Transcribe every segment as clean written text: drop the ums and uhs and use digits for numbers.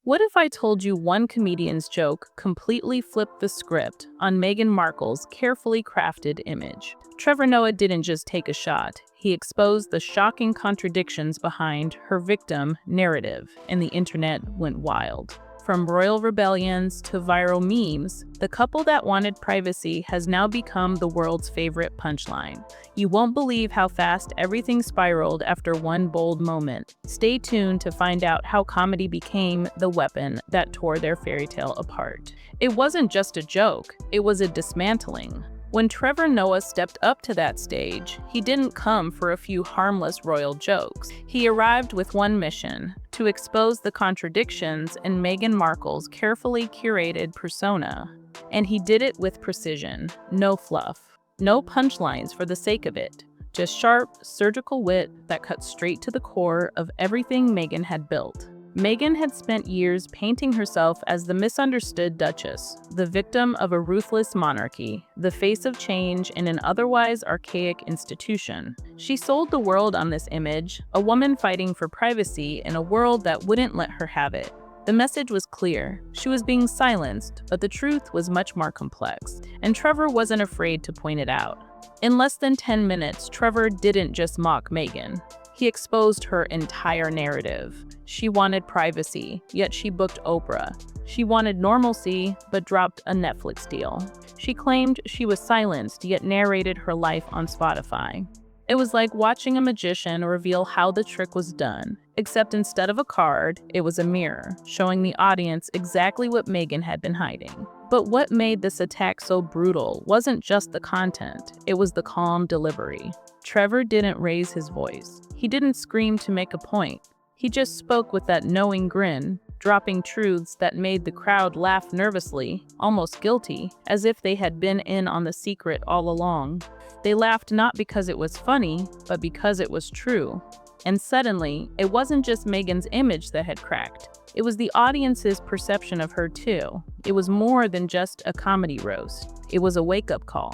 What if I told you one comedian's joke completely flipped the script on Meghan Markle's carefully crafted image? Trevor Noah didn't just take a shot. He exposed the shocking contradictions behind her victim narrative, and the internet went wild. From royal rebellions to viral memes, the couple that wanted privacy has now become the world's favorite punchline. You won't believe how fast everything spiraled after one bold moment. Stay tuned to find out how comedy became the weapon that tore their fairy tale apart. It wasn't just a joke, it was a dismantling. When Trevor Noah stepped up to that stage, he didn't come for a few harmless royal jokes. He arrived with one mission: to expose the contradictions in Meghan Markle's carefully curated persona. And he did it with precision, no fluff, no punchlines for the sake of it. Just sharp, surgical wit that cut straight to the core of everything Meghan had built. Meghan had spent years painting herself as the misunderstood duchess, the victim of a ruthless monarchy, the face of change in an otherwise archaic institution. She sold the world on this image, a woman fighting for privacy in a world that wouldn't let her have it. The message was clear. She was being silenced, but the truth was much more complex, and Trevor wasn't afraid to point it out. In less than 10 minutes, Trevor didn't just mock Meghan. He exposed her entire narrative. She wanted privacy, yet she booked Oprah. She wanted normalcy, but dropped a Netflix deal. She claimed she was silenced, yet narrated her life on Spotify. It was like watching a magician reveal how the trick was done, except instead of a card, it was a mirror, showing the audience exactly what Meghan had been hiding. But what made this attack so brutal wasn't just the content, it was the calm delivery. Trevor didn't raise his voice. He didn't scream to make a point. He just spoke with that knowing grin, dropping truths that made the crowd laugh nervously, almost guilty, as if they had been in on the secret all along. They laughed not because it was funny, but because it was true. And suddenly, it wasn't just Meghan's image that had cracked. It was the audience's perception of her too. It was more than just a comedy roast. It was a wake-up call.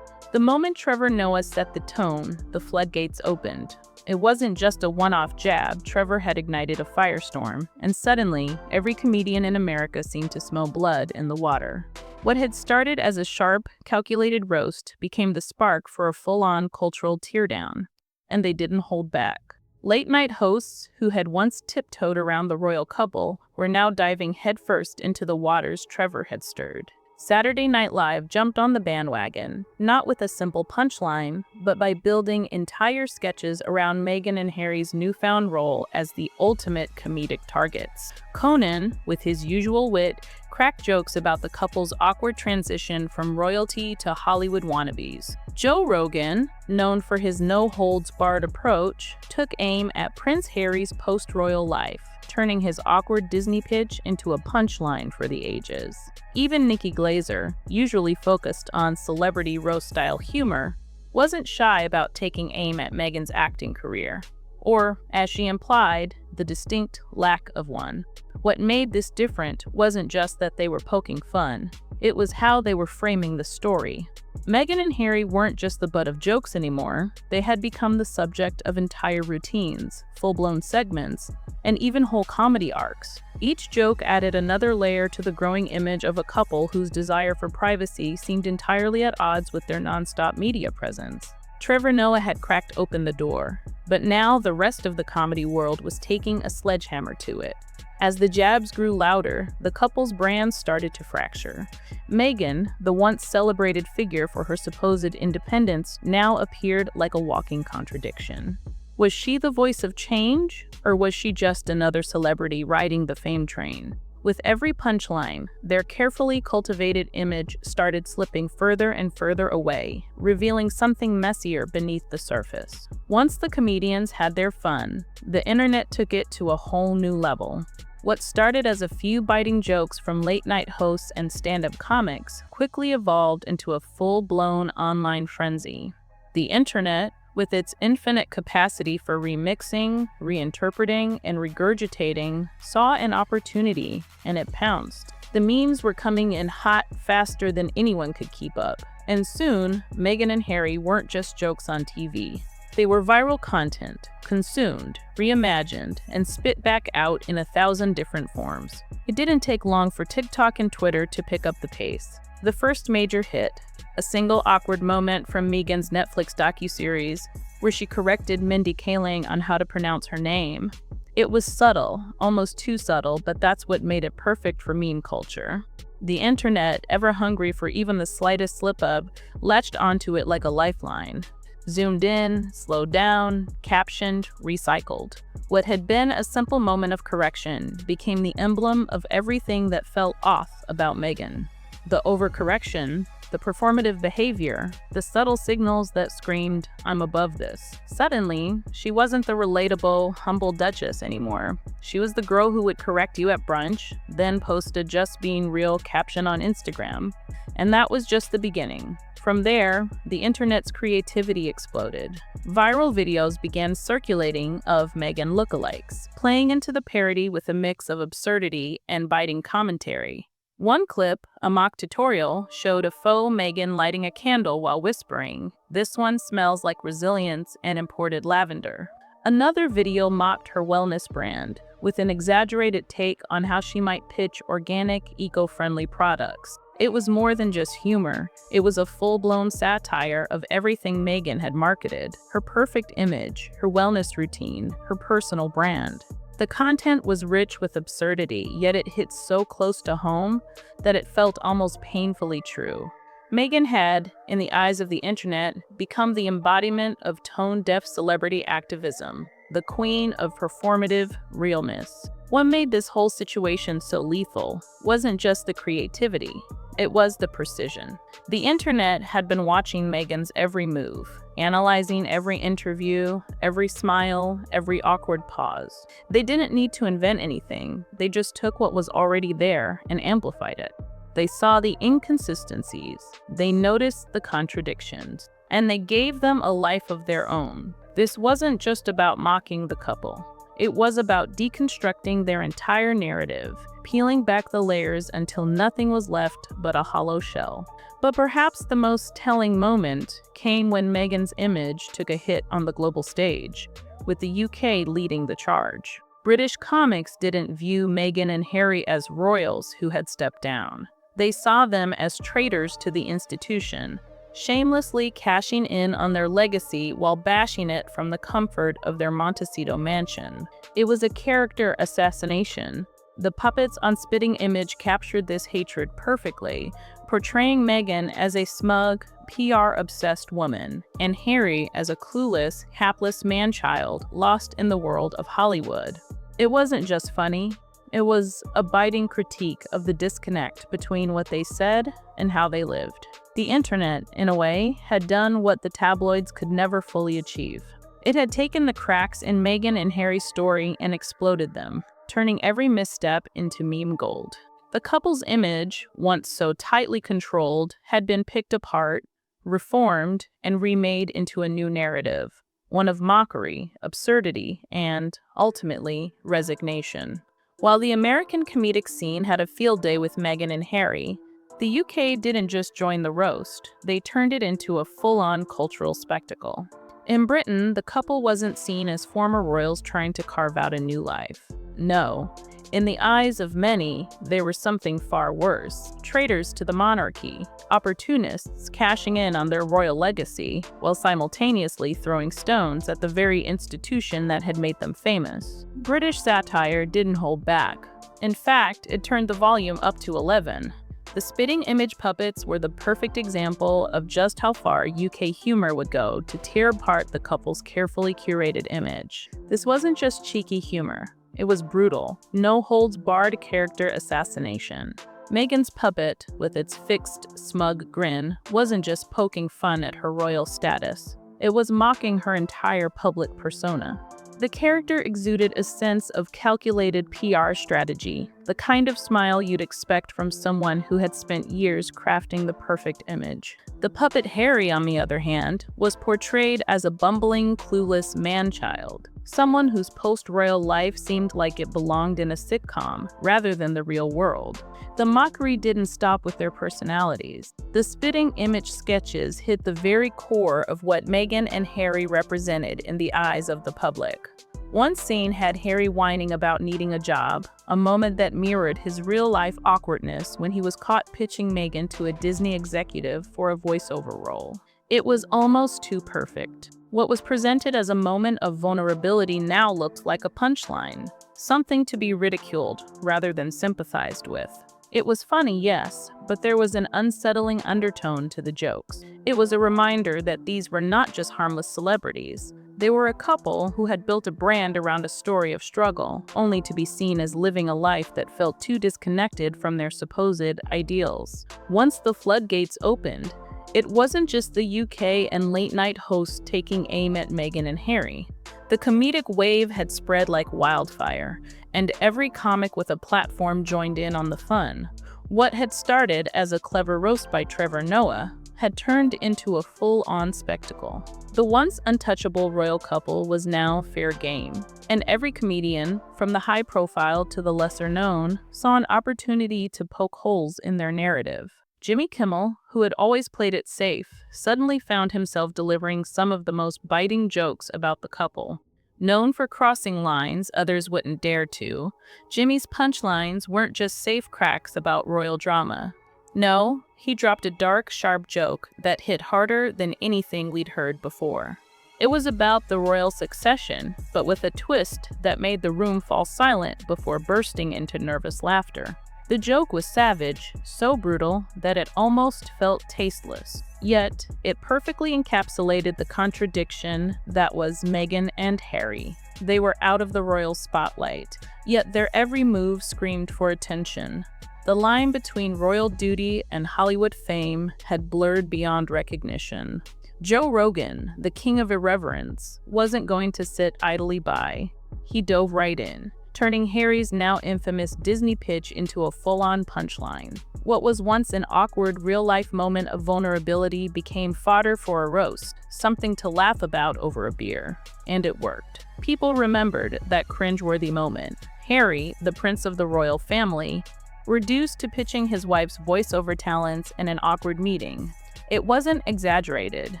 The moment Trevor Noah set the tone, the floodgates opened. It wasn't just a one-off jab. Trevor had ignited a firestorm, and suddenly, every comedian in America seemed to smell blood in the water. What had started as a sharp, calculated roast became the spark for a full-on cultural teardown, and they didn't hold back. Late-night hosts who had once tiptoed around the royal couple were now diving headfirst into the waters Trevor had stirred. Saturday Night Live jumped on the bandwagon, not with a simple punchline, but by building entire sketches around Meghan and Harry's newfound role as the ultimate comedic targets. Conan, with his usual wit, cracked jokes about the couple's awkward transition from royalty to Hollywood wannabes. Joe Rogan, known for his no-holds-barred approach, took aim at Prince Harry's post-royal life, turning his awkward Disney pitch into a punchline for the ages. Even Nikki Glaser, usually focused on celebrity roast-style humor, wasn't shy about taking aim at Meghan's acting career, or, as she implied, the distinct lack of one. What made this different wasn't just that they were poking fun, it was how they were framing the story. Meghan and Harry weren't just the butt of jokes anymore, they had become the subject of entire routines, full-blown segments, and even whole comedy arcs. Each joke added another layer to the growing image of a couple whose desire for privacy seemed entirely at odds with their non-stop media presence. Trevor Noah had cracked open the door, but now the rest of the comedy world was taking a sledgehammer to it. As the jabs grew louder, the couple's brands started to fracture. Meghan, the once celebrated figure for her supposed independence, now appeared like a walking contradiction. Was she the voice of change, or was she just another celebrity riding the fame train? With every punchline, their carefully cultivated image started slipping further and further away, revealing something messier beneath the surface. Once the comedians had their fun, the internet took it to a whole new level. What started as a few biting jokes from late-night hosts and stand-up comics quickly evolved into a full-blown online frenzy. The internet, with its infinite capacity for remixing, reinterpreting, and regurgitating, saw an opportunity, and it pounced. The memes were coming in hot, faster than anyone could keep up. And soon, Meghan and Harry weren't just jokes on TV. They were viral content, consumed, reimagined, and spit back out in 1,000 different forms. It didn't take long for TikTok and Twitter to pick up the pace. The first major hit, a single awkward moment from Meghan's Netflix docuseries, where she corrected Mindy Kaling on how to pronounce her name. It was subtle, almost too subtle, but that's what made it perfect for meme culture. The internet, ever hungry for even the slightest slip-up, latched onto it like a lifeline. Zoomed in, slowed down, captioned, recycled. What had been a simple moment of correction became the emblem of everything that felt off about Meghan. The overcorrection, the performative behavior, the subtle signals that screamed, "I'm above this." Suddenly, she wasn't the relatable, humble duchess anymore. She was the girl who would correct you at brunch, then post a "just being real" caption on Instagram. And that was just the beginning. From there, the internet's creativity exploded. Viral videos began circulating of Meghan lookalikes, playing into the parody with a mix of absurdity and biting commentary. One clip, a mock tutorial, showed a faux Meghan lighting a candle while whispering, "This one smells like resilience and imported lavender." Another video mocked her wellness brand, with an exaggerated take on how she might pitch organic, eco-friendly products. It was more than just humor. It was a full-blown satire of everything Meghan had marketed: her perfect image, her wellness routine, her personal brand. The content was rich with absurdity, yet it hit so close to home that it felt almost painfully true. Meghan had, in the eyes of the internet, become the embodiment of tone-deaf celebrity activism, the queen of performative realness. What made this whole situation so lethal wasn't just the creativity, it was the precision. The internet had been watching Meghan's every move, analyzing every interview, every smile, every awkward pause. They didn't need to invent anything, they just took what was already there and amplified it. They saw the inconsistencies, they noticed the contradictions, and they gave them a life of their own. This wasn't just about mocking the couple. It was about deconstructing their entire narrative, peeling back the layers until nothing was left but a hollow shell. But perhaps the most telling moment came when Meghan's image took a hit on the global stage, with the UK leading the charge. British comics didn't view Meghan and Harry as royals who had stepped down. They saw them as traitors to the institution, shamelessly cashing in on their legacy while bashing it from the comfort of their Montecito mansion. It was a character assassination. The puppets on Spitting Image captured this hatred perfectly, portraying Meghan as a smug, PR-obsessed woman, and Harry as a clueless, hapless man-child lost in the world of Hollywood. It wasn't just funny. It was a biting critique of the disconnect between what they said and how they lived. The internet, in a way, had done what the tabloids could never fully achieve. It had taken the cracks in Meghan and Harry's story and exploded them, turning every misstep into meme gold. The couple's image, once so tightly controlled, had been picked apart, reformed, and remade into a new narrative, one of mockery, absurdity, and, ultimately, resignation. While the American comedic scene had a field day with Meghan and Harry, the UK didn't just join the roast, they turned it into a full-on cultural spectacle. In Britain, the couple wasn't seen as former royals trying to carve out a new life. No. In the eyes of many, they were something far worse: traitors to the monarchy, opportunists cashing in on their royal legacy, while simultaneously throwing stones at the very institution that had made them famous. British satire didn't hold back. In fact, it turned the volume up to 11. The Spitting Image puppets were the perfect example of just how far UK humor would go to tear apart the couple's carefully curated image. This wasn't just cheeky humor. It was brutal, no-holds-barred character assassination. Meghan's puppet, with its fixed, smug grin, wasn't just poking fun at her royal status. It was mocking her entire public persona. The character exuded a sense of calculated PR strategy, the kind of smile you'd expect from someone who had spent years crafting the perfect image. The puppet Harry, on the other hand, was portrayed as a bumbling, clueless man-child, someone whose post-royal life seemed like it belonged in a sitcom rather than the real world. The mockery didn't stop with their personalities. The spitting image sketches hit the very core of what Meghan and Harry represented in the eyes of the public. One scene had Harry whining about needing a job, a moment that mirrored his real-life awkwardness when he was caught pitching Meghan to a Disney executive for a voiceover role. It was almost too perfect. What was presented as a moment of vulnerability now looked like a punchline, something to be ridiculed rather than sympathized with. It was funny, yes, but there was an unsettling undertone to the jokes. It was a reminder that these were not just harmless celebrities. They were a couple who had built a brand around a story of struggle, only to be seen as living a life that felt too disconnected from their supposed ideals. Once the floodgates opened, it wasn't just the UK and late-night hosts taking aim at Meghan and Harry. The comedic wave had spread like wildfire, and every comic with a platform joined in on the fun. What had started as a clever roast by Trevor Noah had turned into a full-on spectacle. The once untouchable royal couple was now fair game, and every comedian, from the high-profile to the lesser-known, saw an opportunity to poke holes in their narrative. Jimmy Kimmel, who had always played it safe, suddenly found himself delivering some of the most biting jokes about the couple. Known for crossing lines others wouldn't dare to, Jimmy's punchlines weren't just safe cracks about royal drama. No, he dropped a dark, sharp joke that hit harder than anything we'd heard before. It was about the royal succession, but with a twist that made the room fall silent before bursting into nervous laughter. The joke was savage, so brutal that it almost felt tasteless. Yet, it perfectly encapsulated the contradiction that was Meghan and Harry. They were out of the royal spotlight, yet their every move screamed for attention. The line between royal duty and Hollywood fame had blurred beyond recognition. Joe Rogan, the king of irreverence, wasn't going to sit idly by. He dove right in, turning Harry's now infamous Disney pitch into a full-on punchline. What was once an awkward real-life moment of vulnerability became fodder for a roast, something to laugh about over a beer. And it worked. People remembered that cringeworthy moment. Harry, the prince of the royal family, reduced to pitching his wife's voiceover talents in an awkward meeting. It wasn't exaggerated.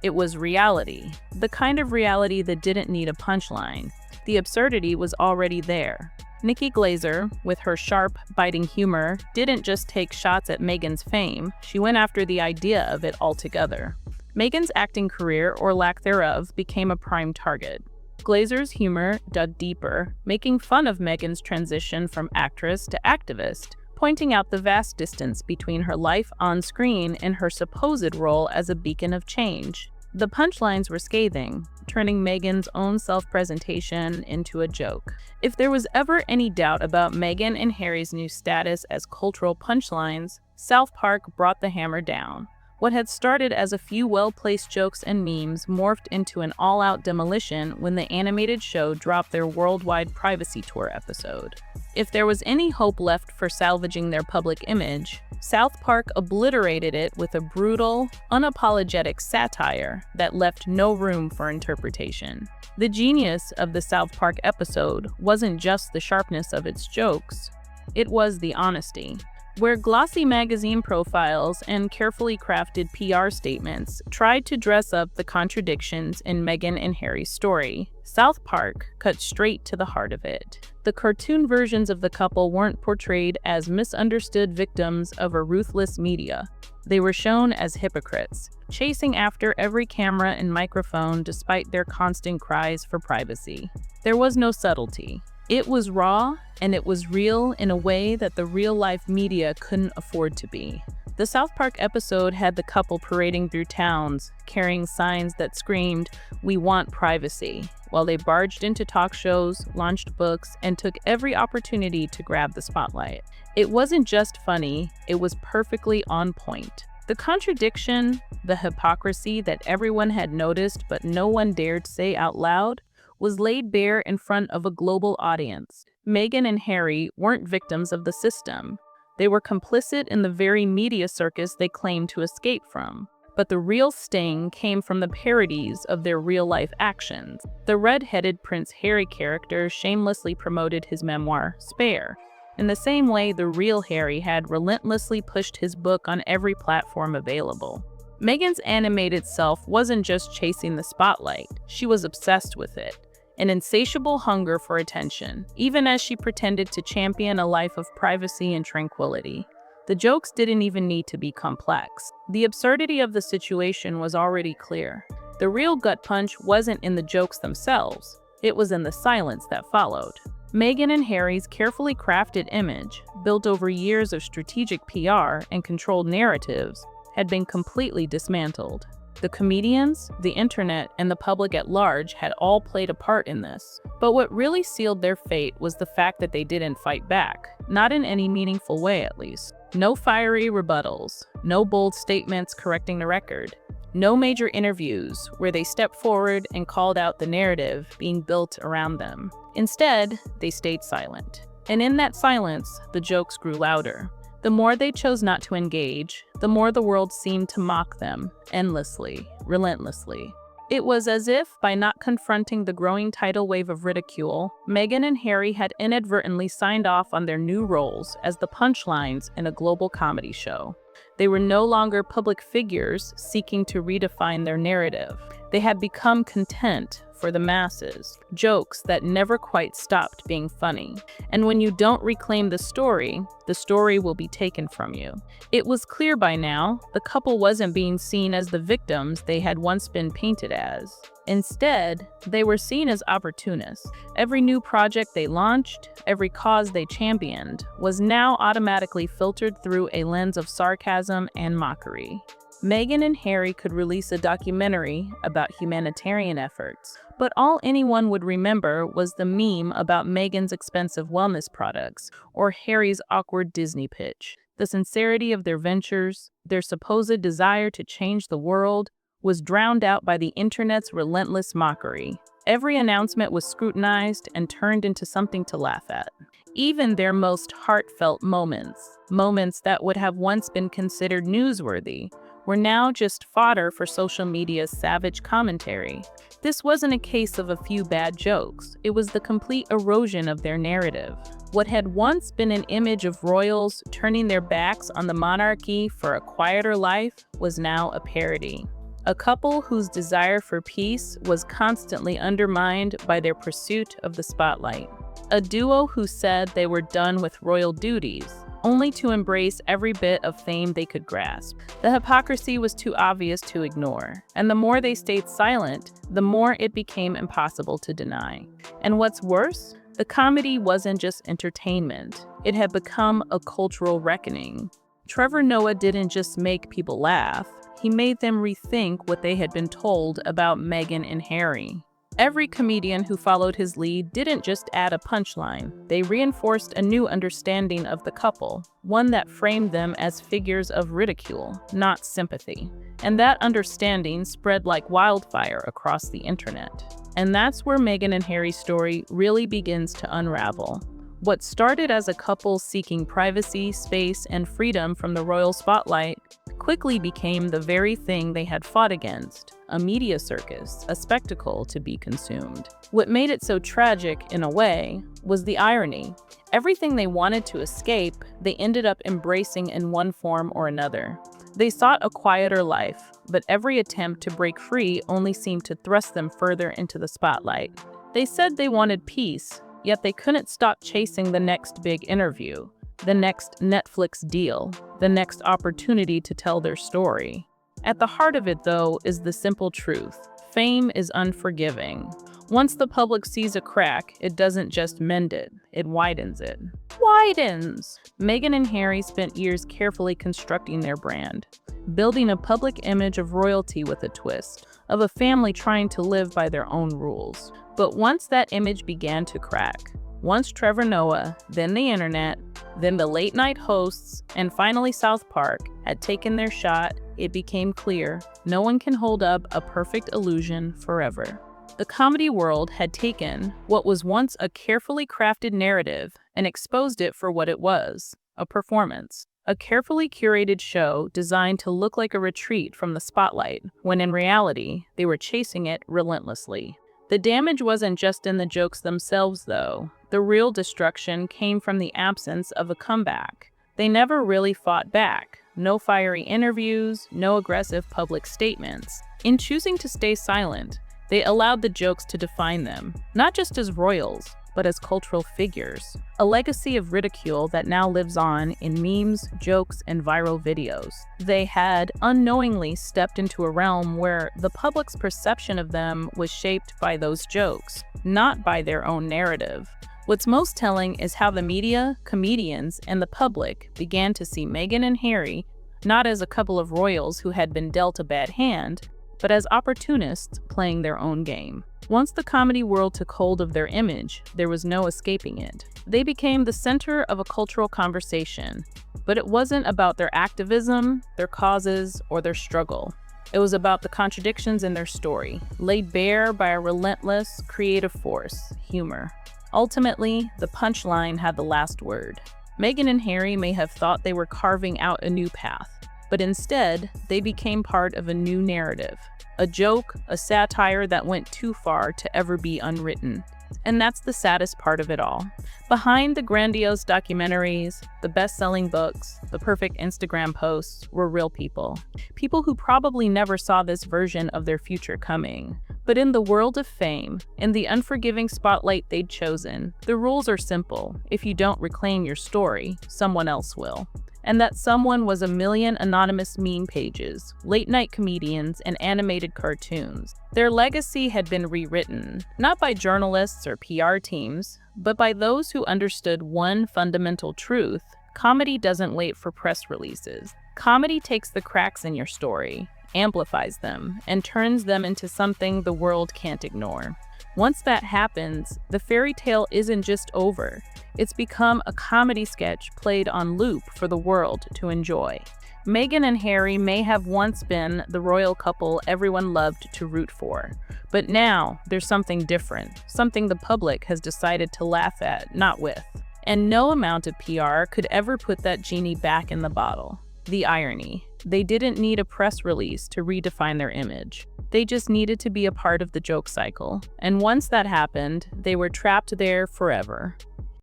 It was reality. The kind of reality that didn't need a punchline. The absurdity was already there. Nikki Glaser, with her sharp, biting humor, didn't just take shots at Meghan's fame, she went after the idea of it altogether. Meghan's acting career, or lack thereof, became a prime target. Glaser's humor dug deeper, making fun of Meghan's transition from actress to activist, pointing out the vast distance between her life on screen and her supposed role as a beacon of change. The punchlines were scathing, turning Meghan's own self-presentation into a joke. If there was ever any doubt about Meghan and Harry's new status as cultural punchlines, South Park brought the hammer down. What had started as a few well-placed jokes and memes morphed into an all-out demolition when the animated show dropped their worldwide privacy tour episode. If there was any hope left for salvaging their public image, South Park obliterated it with a brutal, unapologetic satire that left no room for interpretation. The genius of the South Park episode wasn't just the sharpness of its jokes, it was the honesty. Where glossy magazine profiles and carefully crafted PR statements tried to dress up the contradictions in Meghan and Harry's story, South Park cut straight to the heart of it. The cartoon versions of the couple weren't portrayed as misunderstood victims of a ruthless media. They were shown as hypocrites, chasing after every camera and microphone despite their constant cries for privacy. There was no subtlety. It was raw, and it was real in a way that the real-life media couldn't afford to be. The South Park episode had the couple parading through towns, carrying signs that screamed, "We want privacy," while they barged into talk shows, launched books, and took every opportunity to grab the spotlight. It wasn't just funny, it was perfectly on point. The contradiction, the hypocrisy that everyone had noticed but no one dared say out loud, was laid bare in front of a global audience. Meghan and Harry weren't victims of the system. They were complicit in the very media circus they claimed to escape from. But the real sting came from the parodies of their real-life actions. The red-headed Prince Harry character shamelessly promoted his memoir, Spare, in the same way the real Harry had relentlessly pushed his book on every platform available. Meghan's animated self wasn't just chasing the spotlight, she was obsessed with it. An insatiable hunger for attention, even as she pretended to champion a life of privacy and tranquility. The jokes didn't even need to be complex. The absurdity of the situation was already clear. The real gut punch wasn't in the jokes themselves, it was in the silence that followed. Meghan and Harry's carefully crafted image, built over years of strategic PR and controlled narratives, had been completely dismantled. The comedians, the internet, and the public at large had all played a part in this. But what really sealed their fate was the fact that they didn't fight back, not in any meaningful way at least. No fiery rebuttals, no bold statements correcting the record, no major interviews where they stepped forward and called out the narrative being built around them. Instead, they stayed silent. And in that silence, the jokes grew louder. The more they chose not to engage, the more the world seemed to mock them, endlessly, relentlessly. It was as if, by not confronting the growing tidal wave of ridicule, Meghan and Harry had inadvertently signed off on their new roles as the punchlines in a global comedy show. They were no longer public figures seeking to redefine their narrative. They had become content for the masses, jokes that never quite stopped being funny. And when you don't reclaim the story will be taken from you. It was clear by now, the couple wasn't being seen as the victims they had once been painted as. Instead, they were seen as opportunists. Every new project they launched, every cause they championed, was now automatically filtered through a lens of sarcasm and mockery. Meghan and Harry could release a documentary about humanitarian efforts, but all anyone would remember was the meme about Meghan's expensive wellness products or Harry's awkward Disney pitch. The sincerity of their ventures, their supposed desire to change the world, was drowned out by the internet's relentless mockery. Every announcement was scrutinized and turned into something to laugh at. Even their most heartfelt moments that would have once been considered newsworthy, were now just fodder for social media's savage commentary. This wasn't a case of a few bad jokes, it was the complete erosion of their narrative. What had once been an image of royals turning their backs on the monarchy for a quieter life was now a parody. A couple whose desire for peace was constantly undermined by their pursuit of the spotlight. A duo who said they were done with royal duties, only to embrace every bit of fame they could grasp. The hypocrisy was too obvious to ignore, and the more they stayed silent, the more it became impossible to deny. And what's worse, the comedy wasn't just entertainment. It had become a cultural reckoning. Trevor Noah didn't just make people laugh, he made them rethink what they had been told about Meghan and Harry. Every comedian who followed his lead didn't just add a punchline. They reinforced a new understanding of the couple, one that framed them as figures of ridicule, not sympathy. And that understanding spread like wildfire across the internet. And that's where Meghan and Harry's story really begins to unravel. What started as a couple seeking privacy, space, and freedom from the royal spotlight quickly became the very thing they had fought against, a media circus, a spectacle to be consumed. What made it so tragic, in a way, was the irony. Everything they wanted to escape, they ended up embracing in one form or another. They sought a quieter life, but every attempt to break free only seemed to thrust them further into the spotlight. They said they wanted peace, yet they couldn't stop chasing the next big interview, the next Netflix deal, the next opportunity to tell their story. At the heart of it, though, is the simple truth. Fame is unforgiving. Once the public sees a crack, it doesn't just mend it, it widens it. Widens! Meghan and Harry spent years carefully constructing their brand, building a public image of royalty with a twist, of a family trying to live by their own rules. But once that image began to crack, once Trevor Noah, then the internet, then the late-night hosts, and finally South Park had taken their shot, it became clear no one can hold up a perfect illusion forever. The comedy world had taken what was once a carefully crafted narrative and exposed it for what it was, a performance. A carefully curated show designed to look like a retreat from the spotlight, when in reality, they were chasing it relentlessly. The damage wasn't just in the jokes themselves, though. The real destruction came from the absence of a comeback. They never really fought back. No fiery interviews, no aggressive public statements. In choosing to stay silent, they allowed the jokes to define them, not just as royals, but as cultural figures, a legacy of ridicule that now lives on in memes, jokes, and viral videos. They had unknowingly stepped into a realm where the public's perception of them was shaped by those jokes, not by their own narrative. What's most telling is how the media, comedians, and the public began to see Meghan and Harry not as a couple of royals who had been dealt a bad hand, but as opportunists playing their own game. Once the comedy world took hold of their image, there was no escaping it. They became the center of a cultural conversation, but it wasn't about their activism, their causes, or their struggle. It was about the contradictions in their story, laid bare by a relentless, creative force, humor. Ultimately, the punchline had the last word. Meghan and Harry may have thought they were carving out a new path, but instead, they became part of a new narrative. A joke, a satire that went too far to ever be unwritten. And that's the saddest part of it all. Behind the grandiose documentaries, the best-selling books, the perfect Instagram posts were real people. People who probably never saw this version of their future coming. But in the world of fame, in the unforgiving spotlight they'd chosen, the rules are simple. If you don't reclaim your story, someone else will. And that someone was a million anonymous meme pages, late-night comedians, and animated cartoons. Their legacy had been rewritten, not by journalists or PR teams, but by those who understood one fundamental truth: comedy doesn't wait for press releases. Comedy takes the cracks in your story, amplifies them, and turns them into something the world can't ignore. Once that happens, the fairy tale isn't just over. It's become a comedy sketch played on loop for the world to enjoy. Meghan and Harry may have once been the royal couple everyone loved to root for, but now there's something different, something the public has decided to laugh at, not with. And no amount of PR could ever put that genie back in the bottle. The irony. They didn't need a press release to redefine their image. They just needed to be a part of the joke cycle. And once that happened, they were trapped there forever.